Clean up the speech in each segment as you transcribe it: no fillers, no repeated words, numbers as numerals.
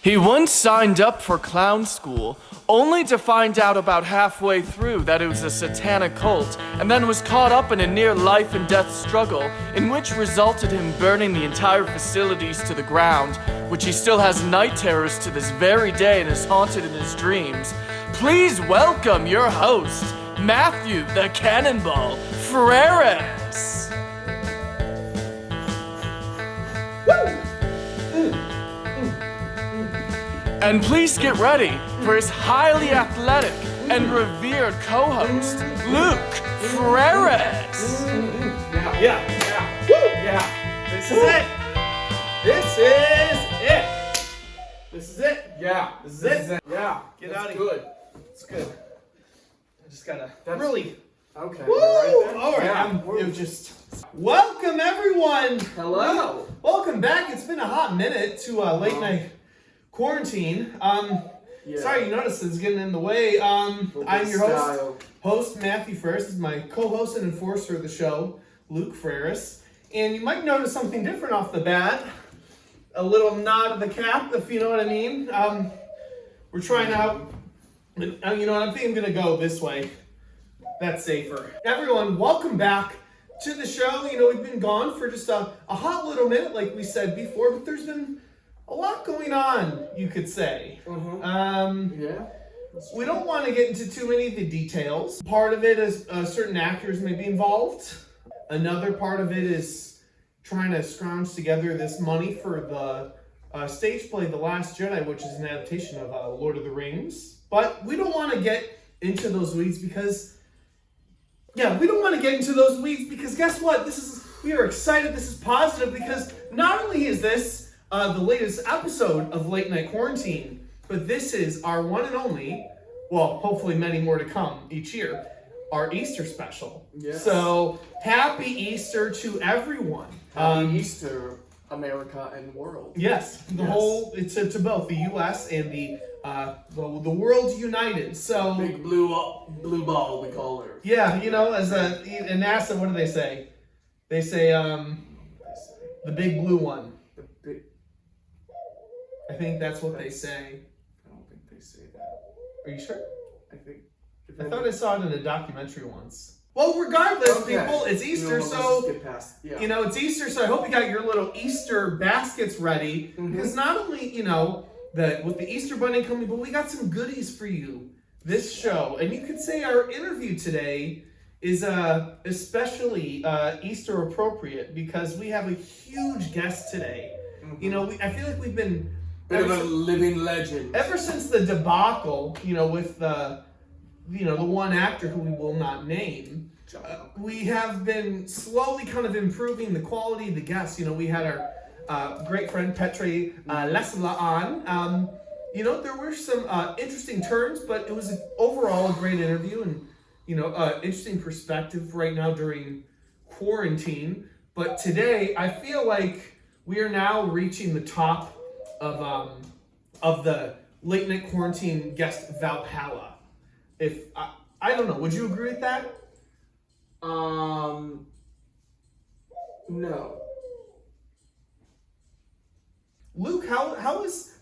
He once signed up for clown school, only to find out about halfway through that it was a satanic cult, and then was caught up in a near life and death struggle, in which resulted him burning the entire facilities to the ground, which he still has night terrors to this very day and is haunted in his dreams. Please welcome your host, Matthew the Cannonball Freres. And please get ready for his highly athletic and revered co-host, Luke Freres. Yeah. This is it. Yeah, This is it. Yeah, Get out of good. here. It's good. I just gotta That's really. Okay. Woo! Right there? All right. Yeah. It was just. Welcome everyone. Hello. Welcome back. It's been a hot minute to late night quarantine. Sorry, you noticed it's getting in the way. I'm your host, Matthew Freres. This is my co-host and enforcer of the show, Luke Freres. And you might notice something different off the bat. A little nod of the cap, if you know what I mean. We're trying out, you know what, I think I'm going to go this way. That's safer. Everyone, welcome back to the show. You know, we've been gone for just a hot little minute, like we said before, but there's been a lot going on, you could say. Yeah. We don't want to get into too many of the details. Part of it is certain actors may be involved. Another part of it is trying to scrounge together this money for the stage play The Last Jedi, which is an adaptation of Lord of the Rings. But we don't want to get into those weeds because guess what? We are excited. This is positive because not only is this the latest episode of Late Night Quarantine, but this is our one and only, well, hopefully many more to come each year, our Easter special. Yes. So, happy Easter to everyone. Happy Easter, America and world. Yes, it's to both the U.S. and the world united. So Big blue ball, we call her. yeah, you know, as in NASA, what do they say? They say the big blue one. The big. I think that's what they say. I don't think they say that. Are you sure? I thought I saw it in a documentary once. Well, regardless, people, it's Easter, it's Easter, so I hope you got your little Easter baskets ready. Because not only, with the Easter Bunny coming, but we got some goodies for you this show. And you could say our interview today is especially Easter appropriate because we have a huge guest today. I feel like we've been bit of a living legend ever since the debacle, with the one actor who we will not name. We have been slowly kind of improving the quality of the guests. We had our great friend Petre Lesla on. There were some interesting turns, but it was overall a great interview and interesting perspective right now during quarantine. But today, I feel like we are now reaching the top of the late night quarantine guest Valhalla. If I don't know, would you agree with that? No. Luke, how's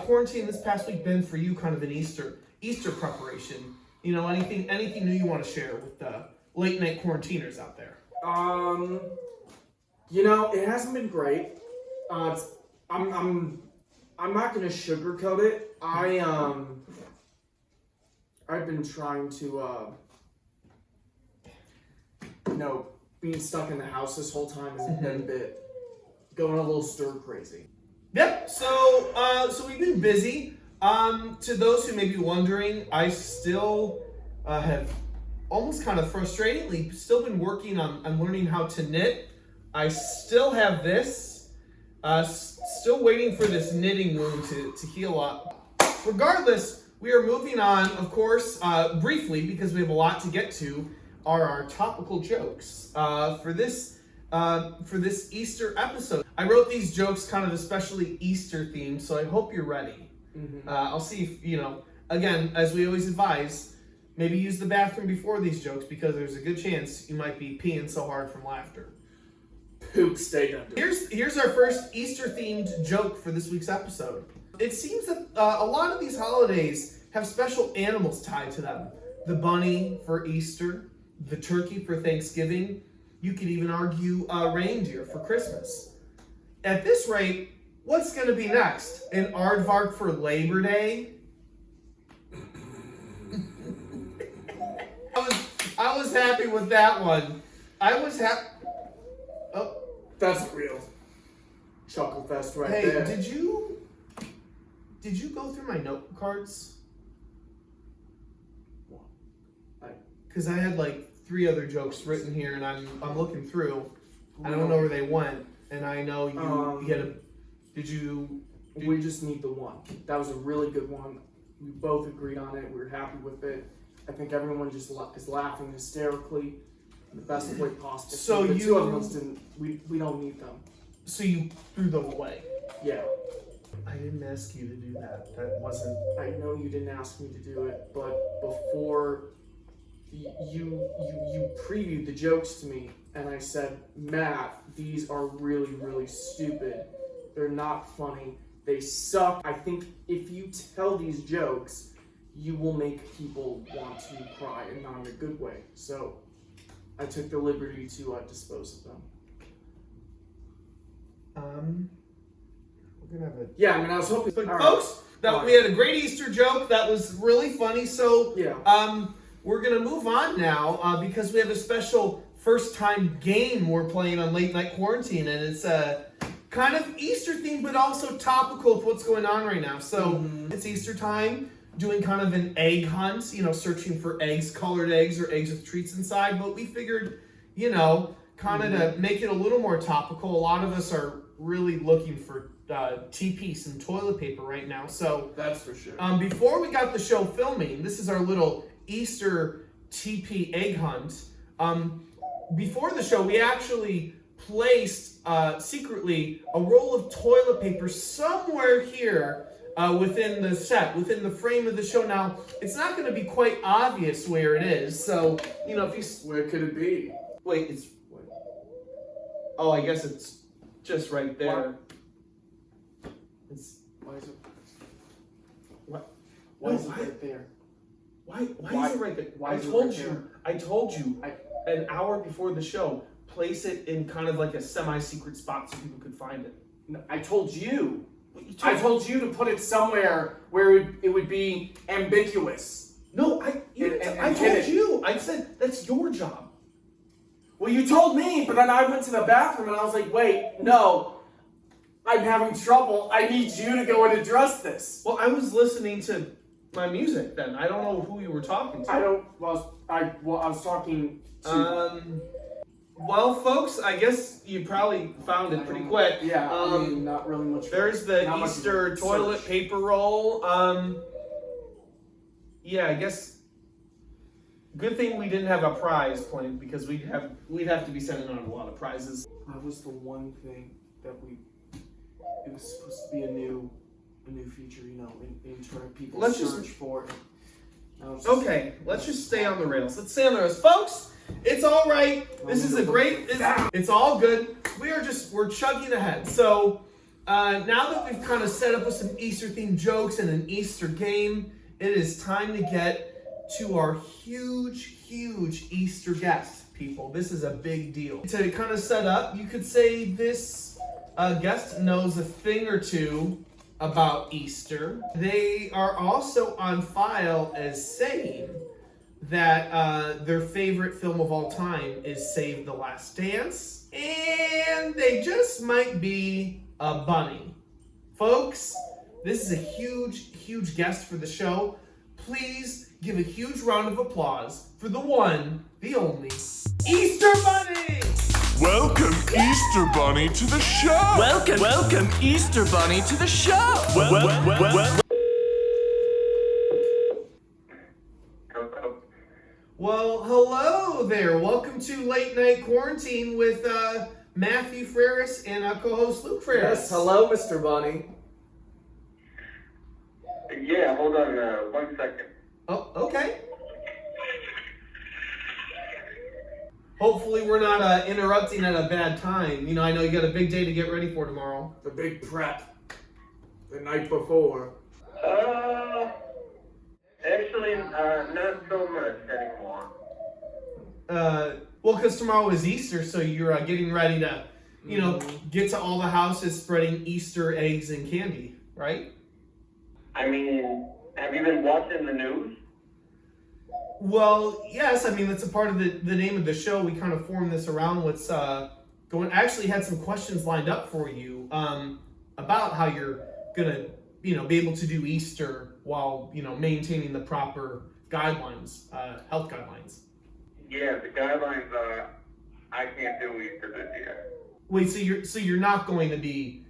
quarantine this past week been for you? Kind of an Easter preparation. Anything new you want to share with the late night quarantiners out there? It hasn't been great. I'm not gonna sugarcoat it. I've been trying to, being stuck in the house this whole time has been going a little stir crazy. Yep. So we've been busy. To those who may be wondering, I still have almost kind of frustratingly still been working on learning how to knit. I still have this. Still waiting for this knitting wound to heal up. Regardless, we are moving on, of course, briefly, because we have a lot to get to, are our topical jokes for this Easter episode. I wrote these jokes kind of especially Easter themed, so I hope you're ready. I'll see if, again, as we always advise, maybe use the bathroom before these jokes because there's a good chance you might be peeing so hard from laughter. Poop stayed under. Here's our first Easter themed joke for this week's episode. It seems that a lot of these holidays have special animals tied to them. The bunny for Easter, the turkey for Thanksgiving. You could even argue reindeer for Christmas. At this rate, what's going to be next? An aardvark for Labor Day? I was happy with that one. I was happy. Oh, That's a real chuckle fest right hey, there. did you go through my note cards? Because I had like 3 other jokes written here, and I'm looking through. I don't know where they went, and I know you had a. We just need the one. That was a really good one. We both agreed on it. We were happy with it. I think everyone just is laughing hysterically in the best way possible. So the you 2 of us didn't. We don't need them. So you threw them away. Yeah. I didn't ask you to do that. That wasn't. I know you didn't ask me to do it, but before you previewed the jokes to me, and I said, Matt, these are really, really stupid. They're not funny. They suck. I think if you tell these jokes, you will make people want to cry, and not in a good way. So I took the liberty to dispose of them. We're gonna have a. Yeah, I mean, I was hoping. But all folks, right. we had a great Easter joke. That was really funny. So Yeah. we're gonna move on now because we have a special first-time game we're playing on Late Night Quarantine, and it's kind of Easter themed, but also topical of what's going on right now. So it's Easter time, doing kind of an egg hunt. Searching for eggs, colored eggs, or eggs with treats inside. But we figured, kind of to make it a little more topical. A lot of us are really looking for TP, and toilet paper right now. So That's for sure. before we got the show filming, this is our little Easter TP egg hunt. Before the show, we actually placed secretly a roll of toilet paper somewhere here within the set, within the frame of the show. Now, it's not going to be quite obvious where it is. So, if you... Where could it be? Wait, it's... Oh, I guess it's just right there. It's... Why is it? What? Why No, is it right there? Why is it right there? Why is it right there? I told you an hour before the show, place it in kind of like a semi-secret spot so people could find it. No, I told you. I I told you to put it somewhere where it would be ambiguous. No, I and told you. I said that's your job. Well, you told me, but then I went to the bathroom and I was like, wait, no, I'm having trouble. I need you to go and address this. Well, I was listening to my music then. I don't know who you were talking to. I was talking to... Well, folks, I guess you probably found it pretty quick. Yeah, I mean, not really much. There's the Easter toilet paper roll. Yeah, I guess. Good thing we didn't have a prize planned because we'd have to be sending out a lot of prizes. That was the one thing that it was supposed to be a new feature, in turn people search for it. Okay, let's just stay on the rails. Let's stay on the rails, folks. It's all right. This is a great. It's all good. We're chugging ahead. So now that we've kind of set up with some Easter themed jokes and an Easter game, it is time to get to our huge Easter guest, people. This is a big deal. To kind of set up, you could say this guest knows a thing or two about Easter. They are also on file as saying that their favorite film of all time is Save the Last Dance, and they just might be a bunny. Folks, this is a huge guest for the show. Please give a huge round of applause for the one, the only, Easter Bunny! Welcome, Easter Bunny, to the show! Welcome, Easter Bunny, to the show! Well, hello there. Welcome to Late Night Quarantine with Matthew Freres and co-host Luke Freres. Yes, hello, Mr. Bunny. Yeah, hold on 1 second. Oh, okay. Hopefully we're not interrupting at a bad time. I know you got a big day to get ready for tomorrow. The big prep. the night before? Actually, not so much anymore. Well, because tomorrow is Easter, so you're getting ready to, get to all the houses spreading Easter eggs and candy, right? I mean, have you been watching the news? Well, yes. I mean, that's a part of the name of the show. We kind of formed this around what's going. I actually had some questions lined up for you about how you're gonna, be able to do Easter while maintaining the proper guidelines, health guidelines. Yeah, the guidelines are I can't do Easter this year. Wait, so you're not going to be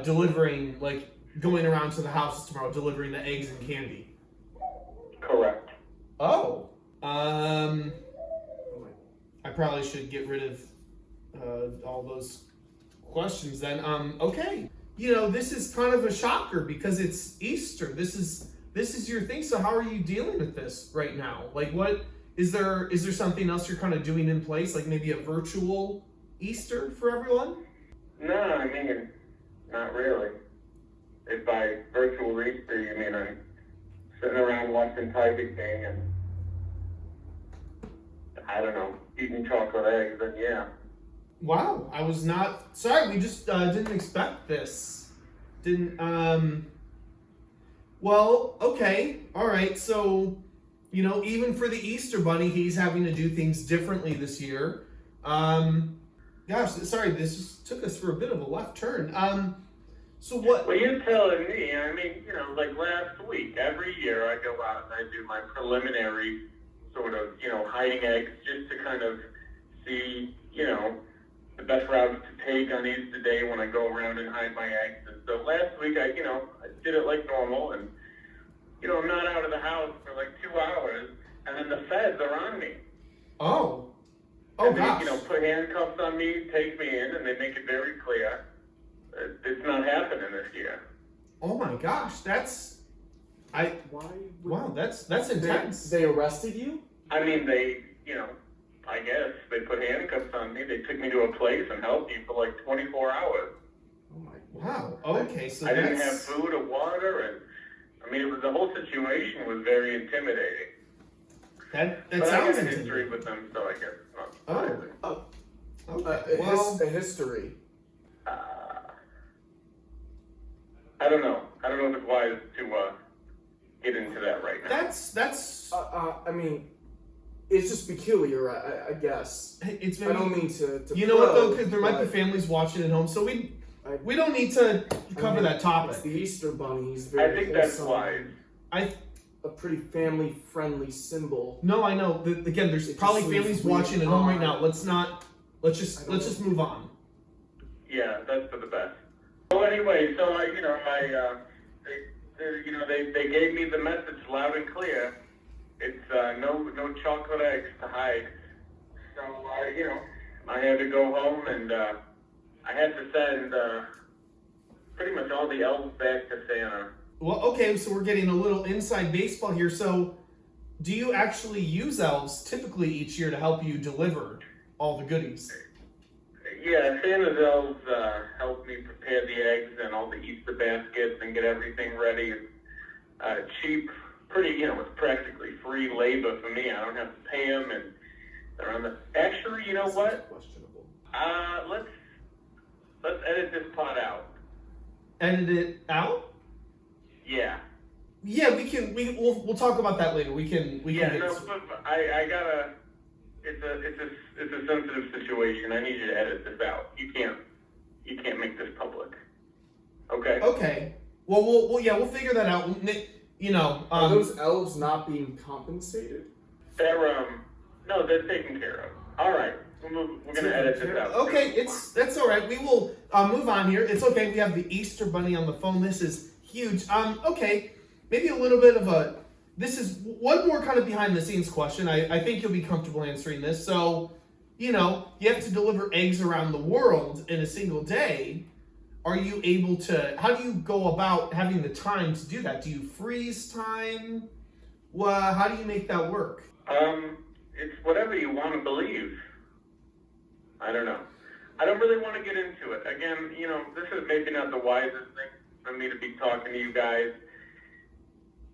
delivering, like going around to the houses tomorrow, delivering the eggs and candy? Correct. Oh, I probably should get rid of all those questions then. Okay. This is kind of a shocker because it's Easter. This is your thing. So how are you dealing with this right now? Like, what is there something else you're kind of doing in place, like maybe a virtual Easter for everyone? No, I mean, not really. If by virtual Easter you mean I'm sitting around watching Tiger King and, I don't know, eating chocolate eggs, then yeah. Wow, I was not sorry. We just didn't expect this. Well, okay, all right. So, even for the Easter Bunny, he's having to do things differently this year. Gosh, sorry, this just took us for a bit of a left turn. So what? Well, you're telling me. I mean, like last week, every year I go out and I do my preliminary sort of, hiding eggs just to kind of see, the best route to take on Easter Day when I go around and hide my eggs. And so last week I did it like normal and, I'm not out of the house for like 2 hours and then the feds are on me. Oh and gosh. They, put handcuffs on me, take me in, and they make it very clear it's not happening this year. Oh my gosh, wow, that's intense. They arrested you? I mean, they, I guess they put handcuffs on me. They took me to a place and held me for like 24 hours. Oh my Wow. Okay, so I didn't have food or water, and I mean, the whole situation was very intimidating. That But sounds I got a intimidating. history with them, so I guess it's not surprising. Okay. Well, a history. I don't know. I don't know if it's wise to get into that right now. that's I mean, it's just peculiar, I guess. it's I very. don't mean to You know what though? probe, Because there might be but families watching at home, so we don't need to cover that topic. It's the Easter Bunny. He's I very think that's wholesome. wise. A pretty family-friendly symbol. No, I know. Again, there's It probably just seems families weird. watching at home right now. Let's just move on. Yeah, that's for the best. Well, anyway, so they gave me the message loud and clear. It's no chocolate eggs to hide. So I had to go home and I had to send pretty much all the elves back to Santa. Well, okay, so we're getting a little inside baseball here. So, do you actually use elves typically each year to help you deliver all the goodies? Yeah, Santa's elves help me prepare the eggs and all the Easter baskets and get everything ready. Cheap, pretty, it's practically free labor for me. I don't have to pay them, and they're on the. Actually, you know what? Questionable. Let's edit this part out. Edit it out? Yeah. Yeah, we'll talk about that later. We can Yeah, get no, but I gotta. It's a sensitive situation. I need you to edit this out. You can't make this public. Okay. Okay. Well, we'll figure that out. Are those elves not being compensated? They're no, they're taken care of. All right, we're gonna edit this out. Okay, that's all right. We will move on here. It's okay. We have the Easter Bunny on the phone. This is huge. Okay, maybe a little bit of a. This is one more kind of behind the scenes question. I think you'll be comfortable answering this. So, you have to deliver eggs around the world in a single day. Are you able to? How do you go about having the time to do that? Do you freeze time? Well, how do you make that work? It's whatever you want to believe. I don't know. I don't really want to get into it. Again, this is maybe not the wisest thing for me to be talking to you guys.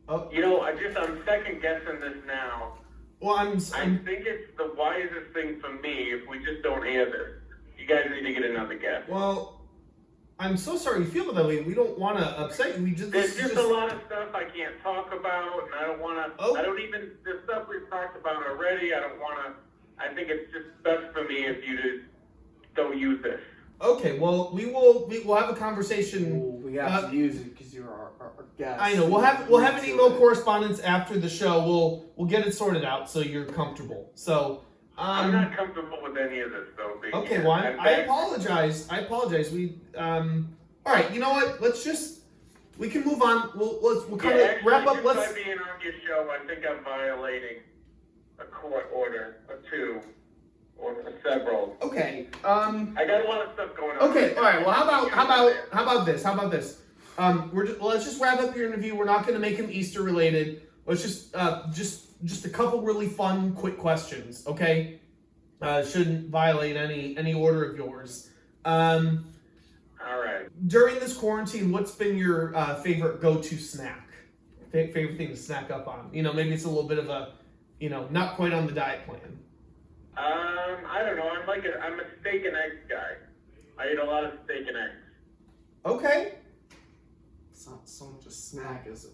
Oh. You know, I'm second guessing this now. Well, I think it's the wisest thing for me if we just don't air this. You guys need to get another guest. well, I'm so sorry you feel that way. We don't want to upset you. There's just a lot of stuff I can't talk about, and I don't want to. Oh. I don't even. The stuff we've talked about already. I don't want to. I think it's just best for me if you just don't use this. Okay, well, we'll have a conversation. Well, we have to use it because you're our guest. I know. We'll have an email correspondence after the show. We'll get it sorted out so you're comfortable. So I'm not comfortable with any of this, though. Okay, well, I apologize. We all right. You know what? We can move on. We'll kind of wrap up. By being on your show, I think I'm violating a court order or two. Or several. Okay. I got a lot of stuff going on. Okay. All right. Well, how about this? Let's just wrap up your interview. We're not going to make them Easter related. Let's just a couple really fun, quick questions. Okay. Shouldn't violate any order of yours. All right. During this quarantine, what's been your favorite go-to snack? Favorite thing to snack up on? You know, maybe it's a little bit of a, not quite on the diet plan. I don't know. I'm a steak and eggs guy. I eat a lot of steak and eggs. Okay. It's not so much a snack as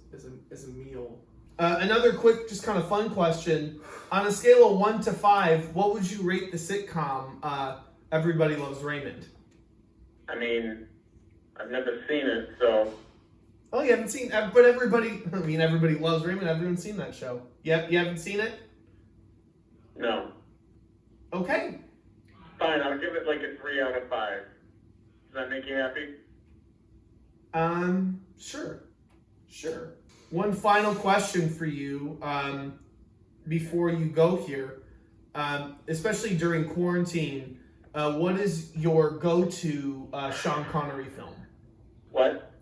a meal. Another quick, just kind of fun question. On a scale of 1 to 5, what would you rate the sitcom Everybody Loves Raymond? I mean, I've never seen it, so. Oh, you haven't seen, but Everybody Loves Raymond. Everyone's seen that show. Yep, you haven't seen it? No. Okay. Fine, I'll give it like a 3 out of 5. Does that make you happy? Sure. One final question for you before you go here, especially during quarantine. What is your go-to Sean Connery film? What?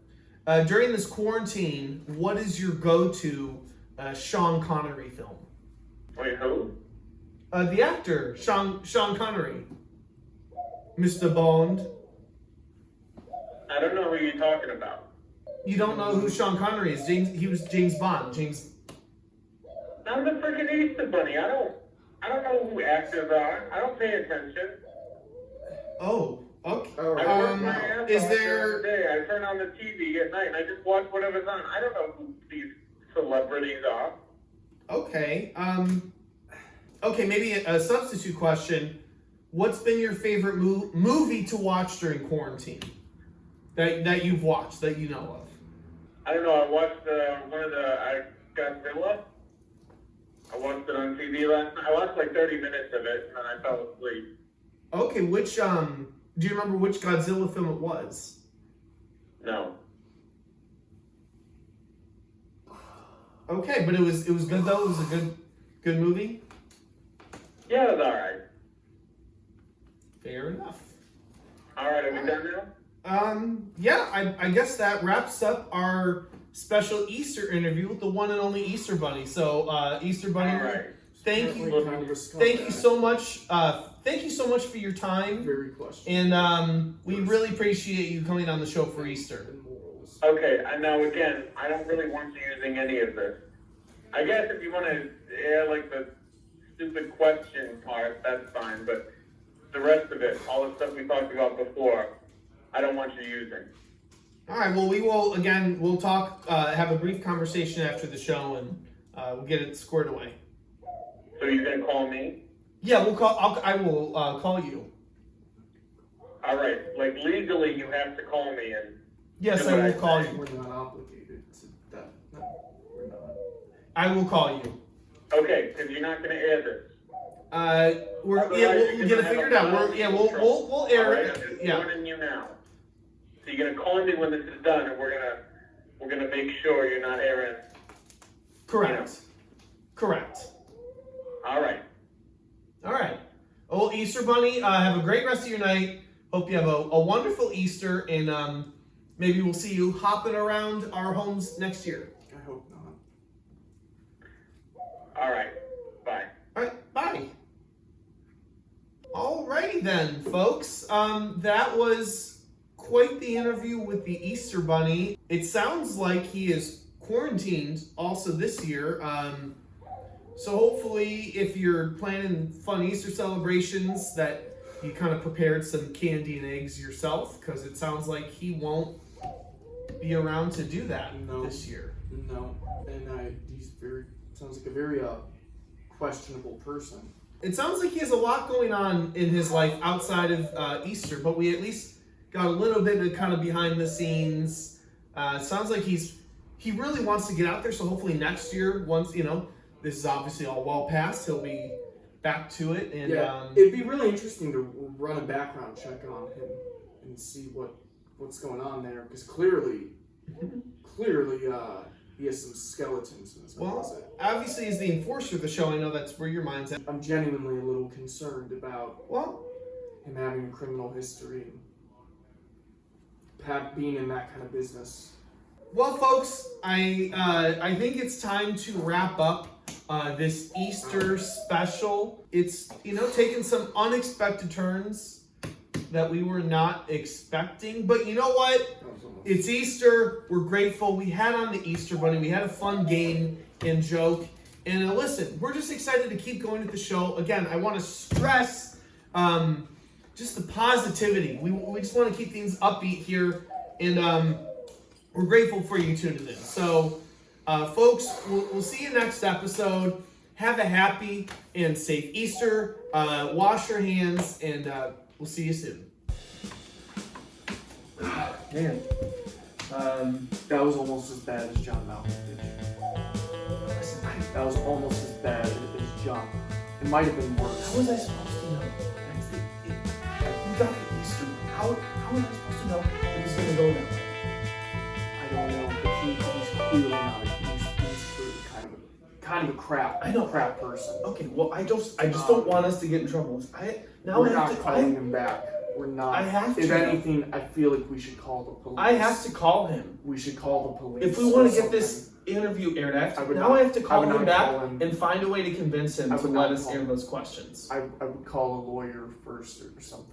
During this quarantine, what is your go-to Sean Connery film? Wait, who? The actor, Sean Connery. Mr. Bond. I don't know who you're talking about. You don't know who Sean Connery is? He was James Bond. I'm the freaking Easter Bunny. I don't know who actors are. I don't pay attention. Oh, okay. I work my ass Is off there? during the day. I turn on the TV at night and I just watch whatever's on. I don't know who these celebrities are. Okay. Okay, maybe a substitute question. What's been your favorite movie to watch during quarantine? That you've watched, that you know of? I don't know. I watched one of the Godzilla. I watched it on TV last night. I watched like 30 minutes of it and then I fell asleep. Okay, do you remember which Godzilla film it was? No. Okay, but it was good though. It was a good movie. Yeah, it was all right. Fair enough. All right, are we done now? Yeah, I guess that wraps up our special Easter interview with the one and only Easter Bunny. So, Easter Bunny, All right. thank you so much. Thank you so much for your time. Very question. And we really appreciate you coming on the show for Easter. Okay, and now again, I don't really want you using any of this. I guess if you want to air like the stupid question part, that's fine, but the rest of it, all the stuff we talked about before, I don't want you using. All right. Well, we'll talk. Have a brief conversation after the show, and we'll get it squared away. So you're gonna call me? Yeah, we'll call. I will call you. All right. Like legally, you have to call me and. Yes, I will call you. We're not obligated to that. No, we're not. I will call you. Okay, because you're not gonna air this. We'll get it figured out. We'll air All right, it. I'm just Yeah. warning you now. So you're gonna call me when this is done, and we're gonna make sure you're not airing. Correct. All right. All right. Oh, Easter Bunny, have a great rest of your night. Hope you have a wonderful Easter, and maybe we'll see you hopping around our homes next year. I hope not. All right. Bye. All right. Bye. Alrighty then, folks. That was quite the interview with the Easter Bunny. it sounds like he is quarantined also this year. So hopefully, if you're planning fun Easter celebrations, that you kind of prepared some candy and eggs yourself, because it sounds like he won't be around to do that this year. No, and he's sounds like a very questionable person. It sounds like he has a lot going on in his life outside of Easter, but we at least got a little bit of kind of behind the scenes. It sounds like he really wants to get out there, so hopefully next year, once, this is obviously all well past, he'll be back to it. And it'd be really interesting to run a background check on him and see what's going on there, because clearly he has some skeletons in his closet. Obviously, as the enforcer of the show, I know that's where your mind's at. I'm genuinely a little concerned about him having a criminal history and being in that kind of business. Well, folks, I think it's time to wrap up this Easter special. It's taken some unexpected turns that we were not expecting, but you know what? It's Easter. We're grateful. We had on the Easter Bunny. We had a fun game and joke. And listen, we're just excited to keep going with the show. Again, I want to stress just the positivity. We just want to keep things upbeat here, and we're grateful for you tuning in. So, folks, we'll see you next episode. Have a happy and safe Easter. Wash your hands, and we'll see you soon. Man, that was almost as bad as John Malkovich. Listen, that was almost as bad as John. It might have been worse. How was I supposed to know? We got the Easter. How was I supposed to know it was going to go that way? I don't know, but he's clearly not. He's clearly kind of a crap person. Okay, well, I just don't want us to get in trouble. We're not calling him back. We're not. I have to. If anything, I feel like we should call the police. I have to call him. We should call the police. If we want to get this interview aired, I have to call him back and find a way to convince him to let us air those questions. I would call a lawyer first or something.